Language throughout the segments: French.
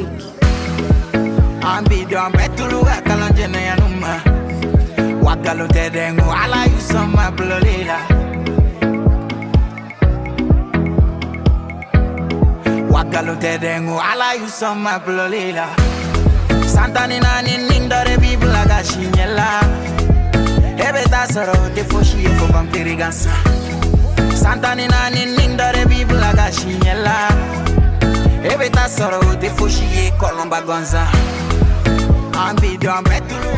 music. Ambido ambetulu akalonjene yanuma. Wakalo tedengu ala yusama blolila. Wakalo tedengu ala yusama blolila. Santani nani nindore bibla gashinyela. Ebeta soro te foshi efo vampirigansa. Santani nani nindore bibla gashinyela. Ebeta soro te foshi e kolomba gonza. Ambido ambetulu.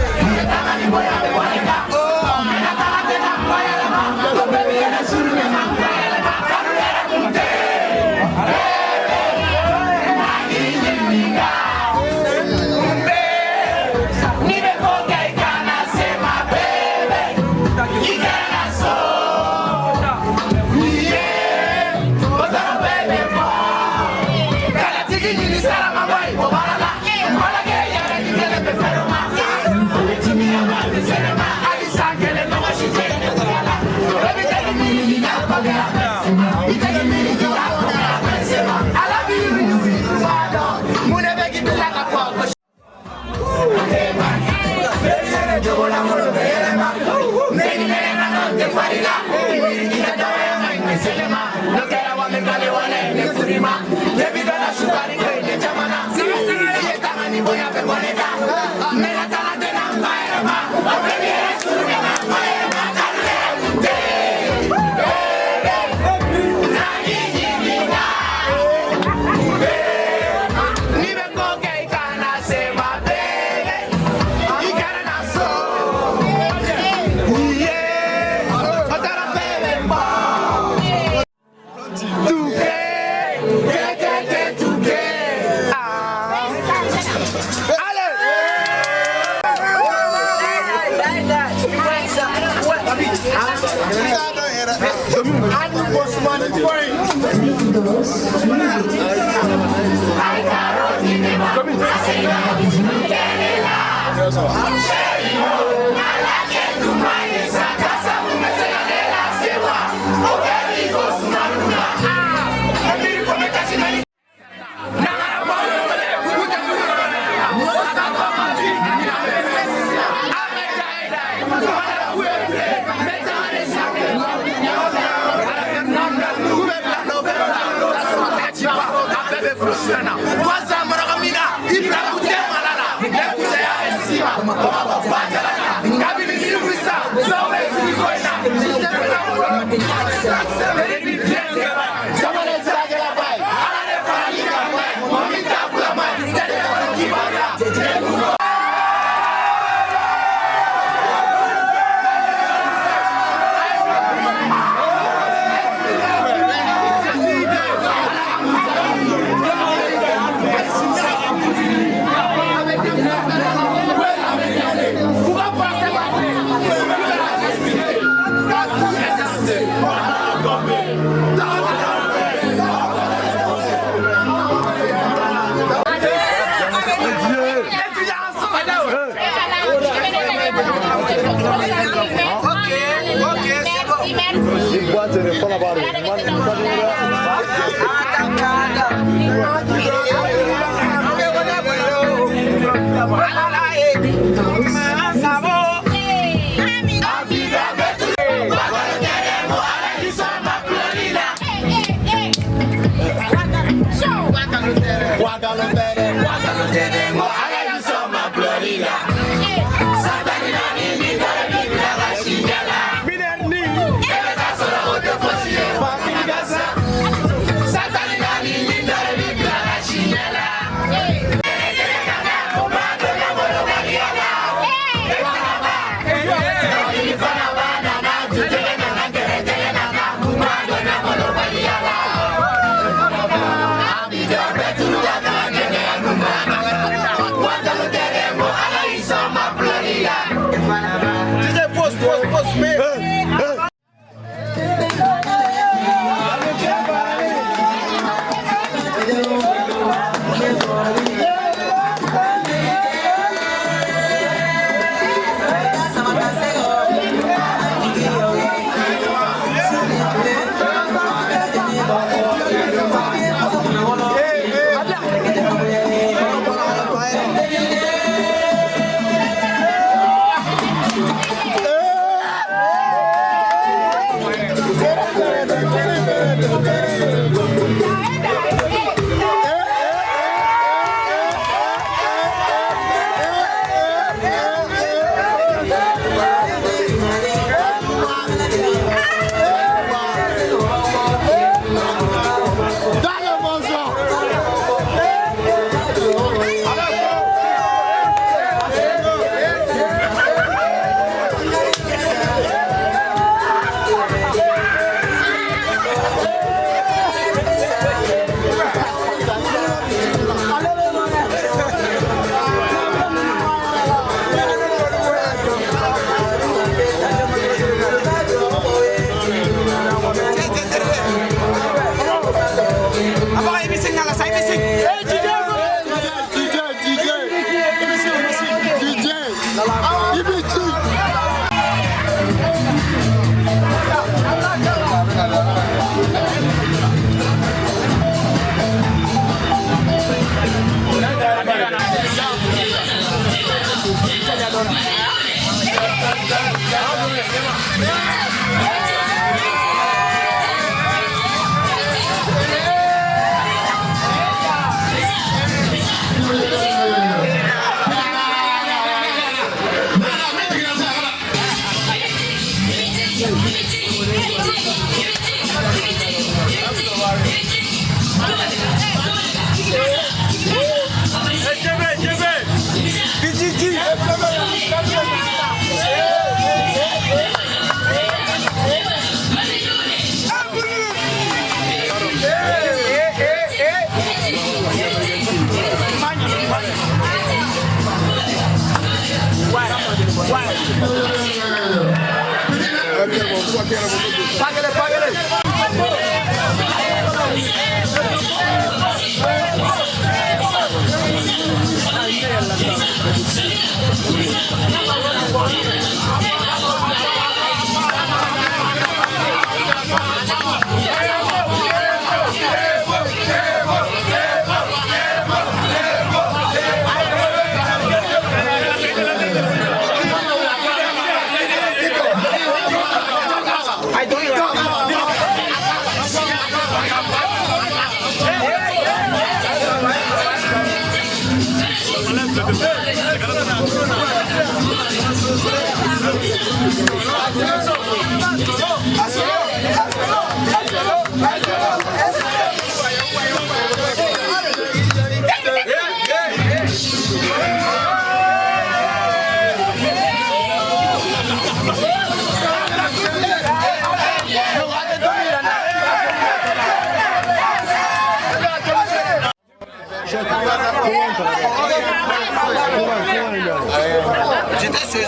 J'étais sur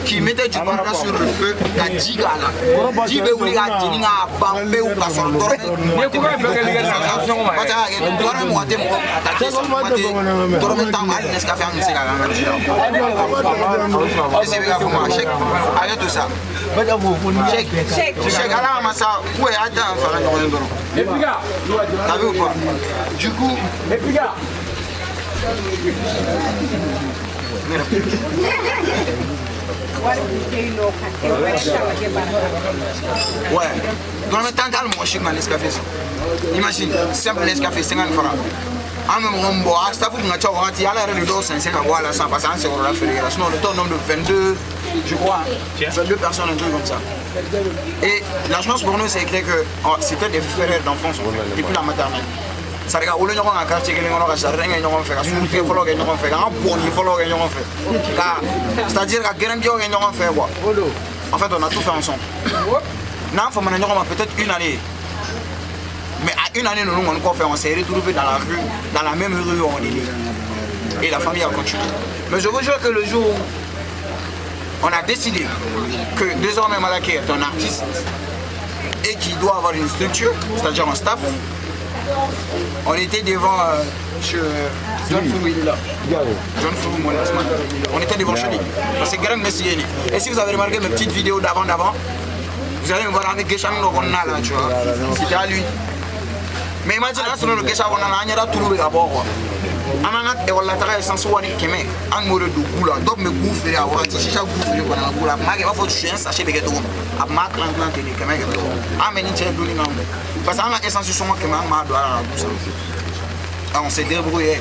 qui mettait du banana sur le feu, la diga là. Diga ou les gars, diga bambé ou pas son doré. Arrête tout ça. Chèque, alors, ça, ouais, attends, t'as vu ou pas? Du coup, ouais, dans le temps, moi, je suis dans l'escafé. Imagine, simple l'escafé, 50 francs. En même temps, ça vous dit que la sinon le taux nombre de 22, je crois, 22 personnes, un truc comme ça. Et la chance pour nous, c'est que c'était des frères d'enfance depuis la maternelle. Ça regarde, on a un quartier qui est en fait, c'est-à-dire qu'à Guérendio, on a fait quoi. En fait, on a tout fait ensemble. Non, peut-être une année. Mais à une année, nous, on s'est retrouvés dans la rue, dans la même rue où on est né. Et la famille a continué. Mais je vous jure que le jour où on a décidé que désormais Malaké est un artiste et qu'il doit avoir une structure, c'est-à-dire un staff, on était devant John Fourou, il est là. John Fourou, mon ex-man. On était devant chez lui. C'est Grand Messieni. Et si vous avez remarqué mes petites vidéos d'avant, vous allez me voir avec Geshan Nogona là, tu vois. C'était à lui. Mais imagine, là, le Geshan Nogona, il y a tout le rapport. Amanga e wala taka essence wani keme angore do kula donc me gouffer a wati chicha gouffer ko na kula mage ba fo chien sachet be keto a ma clan te de keme keto ameni che do ni ngambe parce que anga essence so keme ma do ala tout ça. On s'est débrouillé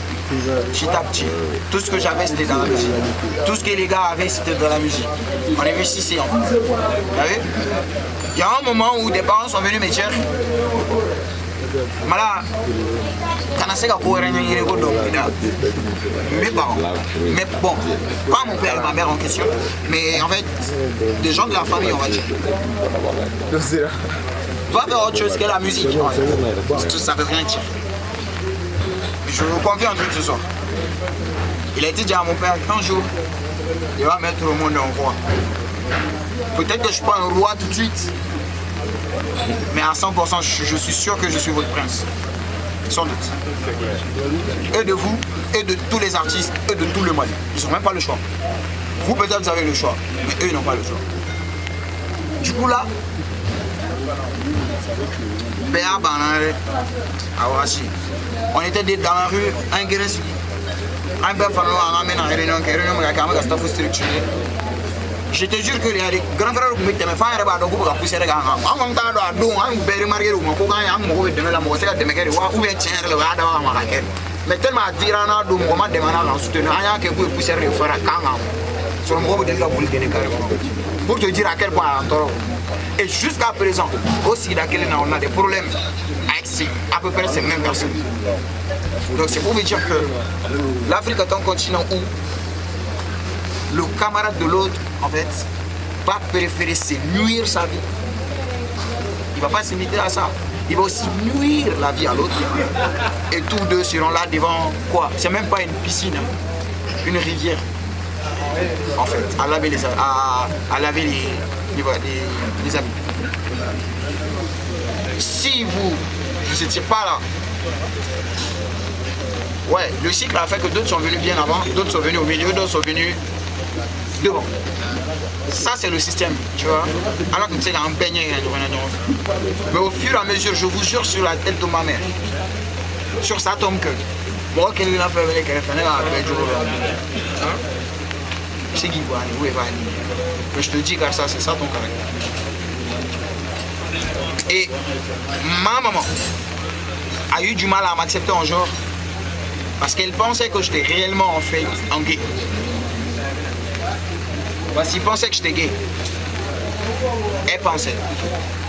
petit à petit. Tout ce que j'avais c'était dans la musique. Tout ce que les gars avaient c'était dans la musique. On est venu ici en fait. Vous voyez? Il y a un moment où des parents sont venus me dire Mala, mais bon, pas mon père et ma mère en question, mais en fait, des gens de la famille, on va dire. Va faire autre chose que la musique. Ça veut rien dire. Je vous confie un truc ce soir. Il a été dit à mon père qu'un jour, il va mettre le monde en roi. Peut-être que je ne suis pas un roi tout de suite. Mais à 100%, je suis sûr que je suis votre prince. Sans doute. Et de vous, et de tous les artistes, et de tout le Mali. Ils n'ont même pas le choix. Vous peut-être vous avez le choix, mais eux ils n'ont pas le choix. Du coup là, on était dans la rue, un guérison. Un peu je te jure que les grands frères qui me font un repas de coupe à pousser les gars. On a mais tellement tirana do mo ma demana la soutenir aya ke ku pousser le faire kanga sur mo de la boule de carrément pour te dire à quel point et jusqu'à présent aussi on a des problèmes avec à peu près ces mêmes personnes. Donc c'est pour vous dire que l'Afrique est un continent où le camarade de l'autre, en fait, va préférer se nuire sa vie. Il ne va pas se limiter à ça. Il va aussi nuire la vie à l'autre. Et tous deux seront là devant quoi? C'est même pas une piscine, une rivière. en fait, à laver les habits. Si vous n'étiez pas là, ouais, le cycle a fait que d'autres sont venus bien avant, d'autres sont venus au milieu, d'autres sont venus devant. Ça c'est le système, tu vois. Alors que tu sais, un beignet, mais au fur et à mesure, je vous jure sur la tête de ma mère, sur sa tombe que moi qui l'a fait venir, qu'elle fait c'est qui va aller, où elle va aller. Mais je te dis car ça, c'est ça ton caractère. Et ma maman a eu du mal à m'accepter en genre parce qu'elle pensait que j'étais réellement en fait un gay. Parce qu'il pensait que j'étais gay. Elle pensait.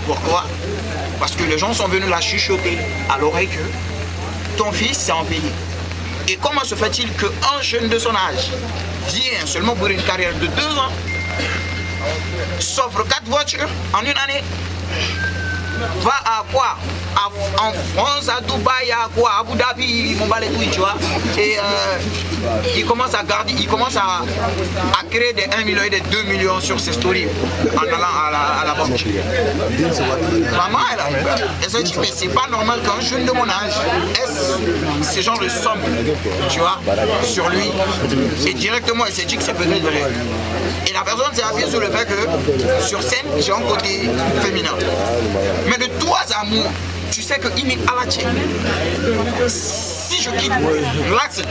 Pourquoi? Parce que les gens sont venus la chuchoter à l'oreille que ton fils c'est un pays. Et comment se fait-il qu'un jeune de son âge vient seulement pour une carrière de 2 ans, s'offre 4 voitures en une année, va à quoi? En France, à Dubaï, à quoi? À Abu Dhabi, tu vois. Et il commence à garder, il commence à créer des 1 million et des 2 millions sur ses stories en allant à la banque. Maman, elle s'est dit, mais c'est pas normal qu'un jeune de mon âge ait ce genre de somme, tu vois, sur lui. Et directement, elle s'est dit que c'est peut-être vrai. Et la personne s'est appuyée sur le fait que sur scène, j'ai un côté féminin. Mais de toi à moi, tu sais que il à la tienne. Si je quitte, là c'est.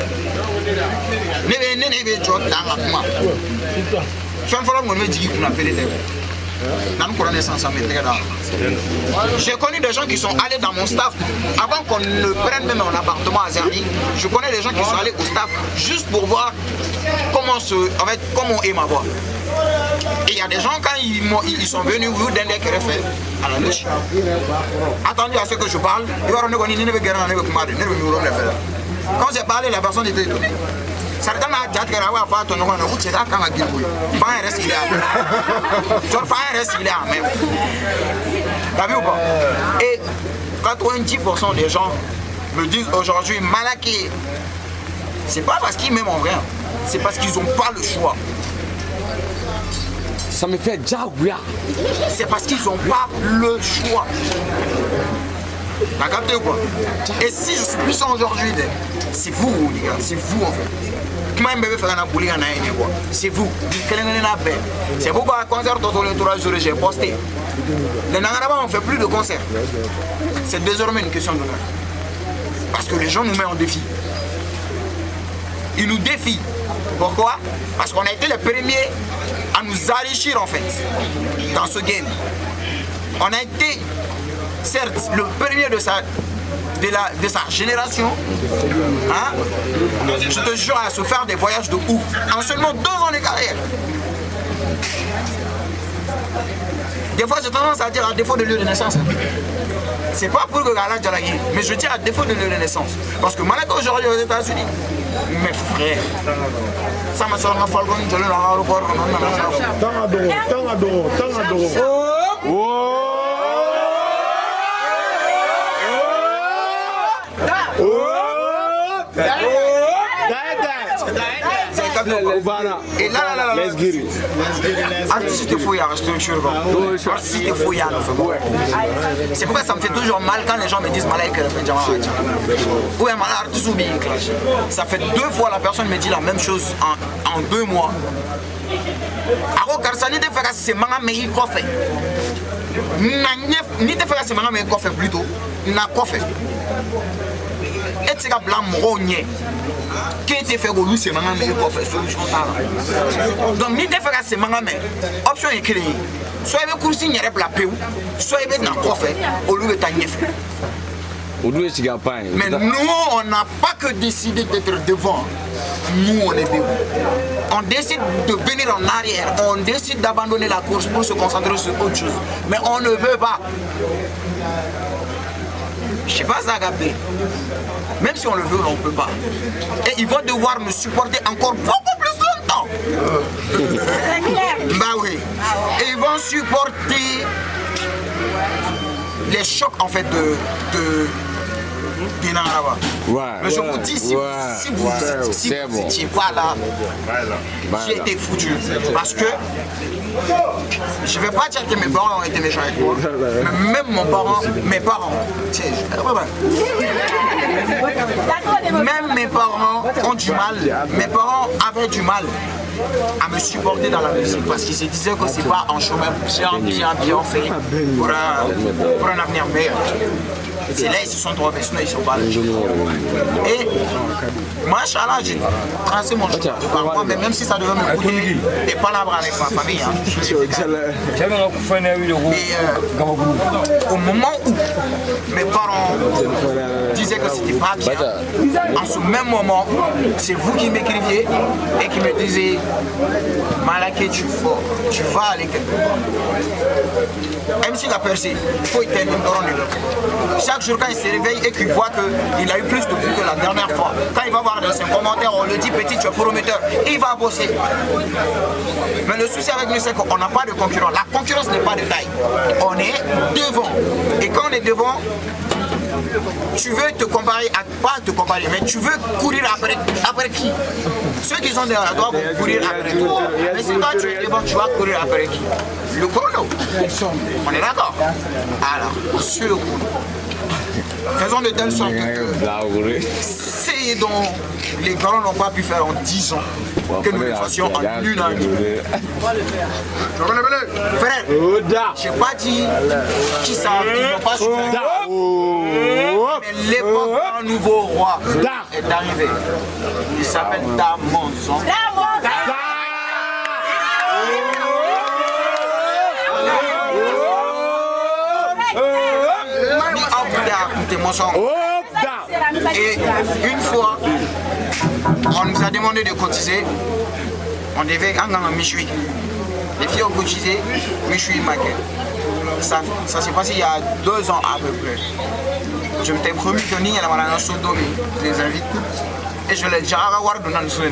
J'ai connu des gens qui sont allés dans mon staff avant qu'on ne prenne même mon appartement à Zerny. Je connais des gens qui sont allés au staff juste pour voir comment est ma voix. Et il y a des gens quand ils sont venus à la louche, attendu à ce que je parle, quand j'ai parlé, la personne était étonnée. Certains m'ont dit que la voix ton nom, vous savez quand on a dit même. T'as vu ou pas? Et 90% des gens me disent aujourd'hui Malaké. C'est pas parce qu'ils m'aiment en vrai, c'est parce qu'ils n'ont pas le choix. Ça me fait diabouya. C'est parce qu'ils n'ont pas le choix. T'as capté ou quoi? Et si je suis puissant aujourd'hui, c'est vous les gars, c'est vous en fait. C'est vous. C'est pourquoi à concert autour de 3 jours j'ai posté. Les Nangaraba on fait plus de concerts. C'est désormais une question d'honneur. Parce que les gens nous mettent en défi. Ils nous défient. Pourquoi? Parce qu'on a été les premiers à nous enrichir en fait dans ce game. On a été certes le premier de sa génération, hein? Je te jure, à se faire des voyages de ouf en seulement 2 ans de carrière. Des fois j'ai tendance à dire à défaut de lieu de naissance. C'est pas pour que Gala Djalagi, mais je dis à défaut de lieu de naissance. Parce que Malaka aujourd'hui aux États-Unis, mes frères, ça m'a sorti un falcon, je l'ai dans l'aéroport. Et là, artiste il faut y rester une chose. Artiste il faut y aller. C'est pourquoi ça me fait toujours mal quand les gens me disent Malay que le fait Djama. Oui, Malay artiste ou bien clash. Ça fait 2 fois la personne me dit la même chose en 2 mois. Alors Karsani te fait c'est manga mais il fait. Ni te fait c'est manga mais il fait plutôt. Na quoi fait. Et tu as blanc rogné. Qui était fait au c'est maman mais il fait solution ça. Donc ni te fait c'est maman mais option est créée. Soit il veut courser n'y a pas la paix, soit il veut na quoi faire au lieu de t'agner. Mais nous on n'a pas que décidé d'être devant. Nous on est debout. On décide de venir en arrière, on décide d'abandonner la course pour se concentrer sur autre chose. Mais on ne veut pas. Je sais pas ça capter. Même si on le veut, on ne peut pas. Et ils vont devoir me supporter encore beaucoup plus longtemps. C'est clair. Bah oui. Et ils vont supporter les chocs en fait Mais je vous dis, si vous n'étiez pas là, j'ai été foutu. Parce que je ne vais pas dire que mes parents ont été méchants avec moi, mais même mes parents, même mes parents ont du mal, mes parents avaient du mal à me supporter dans la musique parce qu'ils se disaient que c'est pas un chemin bien fait pour un avenir meilleur. C'est là ils se sont trouvés, sinon ils sont pas là. Et machallah, j'ai tracé mon chemin par moi, mais même si ça devait me coûter des palabres avec ma famille. Et au moment où mes parents disaient que c'était pas bien, en ce même moment, c'est vous qui m'écriviez et qui me disiez Malaké, tu vas aller quelque part. Même s'il a percé, il faut éteindre chaque jour quand il se réveille et qu'il voit qu'il a eu plus de vues que la dernière fois, quand il va voir dans ses commentaires, on le dit petit, tu es prometteur, il va bosser. Mais le souci avec nous, c'est qu'on n'a pas de concurrent. La concurrence n'est pas de taille. On est devant. Et quand on est devant, tu veux te comparer, pas te comparer, mais tu veux courir après qui? Ceux qui sont derrière toi vont courir après toi. Mais si toi tu es devant, tu vas courir après qui? Le chrono. On est d'accord? Alors, sur le chrono. Faisons de telle sorte que ce dont les parents n'ont pas pu faire en 10 ans, que nous le fassions en 1 année. Frère, je n'ai pas dit qui ça, ils n'ont pas su faire. Mais l'époque d'un nouveau roi est arrivée. Il s'appelle Damonzon. Et une fois, on nous a demandé de cotiser. On devait en Michui. Les filles ont cotisé, Michui Maquet. Ça s'est passé il y a 2 ans à peu près. Je m'étais promis que Nigne la malade Sodomi, je les invite toutes. Et je les dis à voir de notre soin.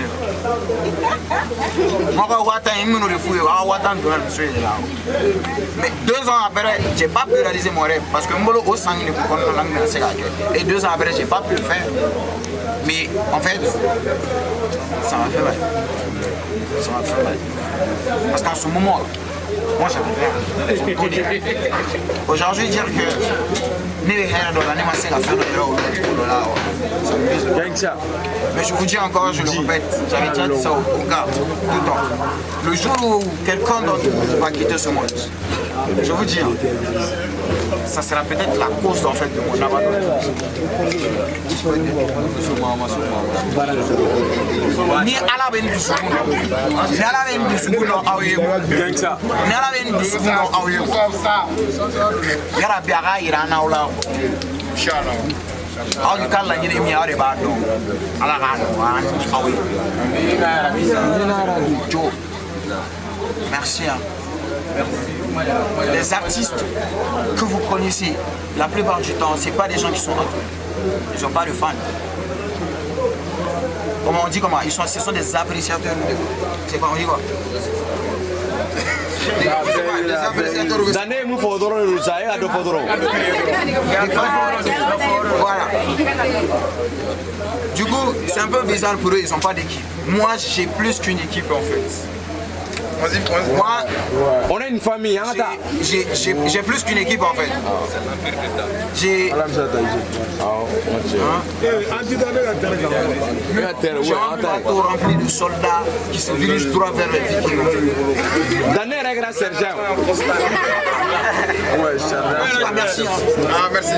Mais 2 ans après, je n'ai pas pu réaliser mon rêve parce que Mbolo au sang ne peut pas langue. Et 2 ans après, je n'ai pas pu le faire. Mais en fait, ça m'a fait mal. Ça m'a fait mal. Parce qu'en ce moment, moi j'avais rien. Aujourd'hui, dire que mais je vous dis encore, je le répète, j'avais déjà dit ça au gars tout le temps. Le jour où quelqu'un d'entre vous va quitter ce monde, je vous dis, ça sera peut-être la cause en fait de mon abandon. Ni à la veine du secours, ni à la veine du secours, ni à la veine du secours, yara biara irana ola. How you can like me out about merci. Les artistes que vous connaissez, la plupart du temps, ce n'est pas des gens qui sont entre eux. Ils n'ont pas de fans. Comment on dit comment? Ce sont des appréciateurs. C'est quoi on dit quoi? Voilà. Du coup, c'est un peu bizarre pour eux, ils n'ont pas d'équipe. Moi, j'ai plus qu'une équipe en fait. Moi, on a une famille, hein? J'ai plus qu'une équipe en fait. J'ai un bateau rempli de soldats qui se dirigent droit vers les Vikings. Merci. Ah, merci.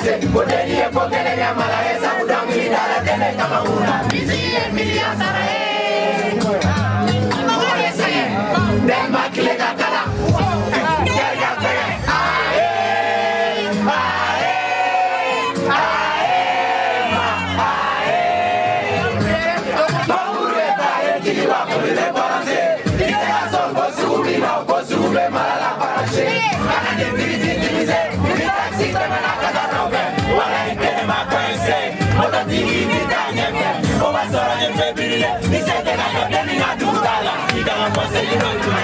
se Bodeni e pokele ya mala esa Budangili dala tele kama una Bizi e milia sarae Mokole se Demba kile kakala Gerga fege Ae Ae Ae Ae Maure tae kiliwa kulile parase Ike aso bosubi na bosube malala parase Kana deviriti timize Taxi temena kada nofe Wala ikene makwense Oda tigi nitanyemye Oba sora nyemfebile Nisete na kodeni na dudala Ika mapose yinojue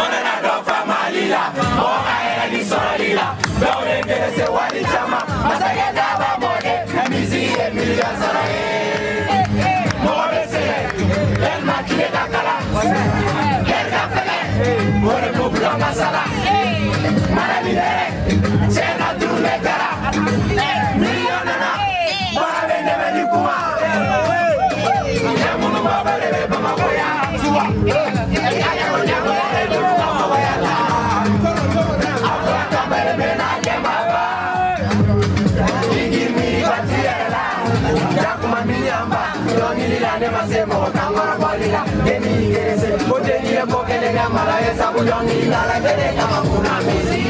Ona na dofa malila Oga era ni sora lila Beole ngerese wali chama Masage daba mode Emizi emilia sara Mobe sele Elma kile kakala Kerga fele Ore kubla masala Mana lidere Chena dule gara Milionana Bara vende veni kuma Nyamunu baba lebe bama goya Suwa Nyamunu lebe bama goya la Afra kamere bena kemaba Igi miri batiyela Jakuma miyamba Yoni lila ne masemo Kangora bolila Demi gerese Bodeni e pokele gamala Esa budoni lala Gede kama kuna mizi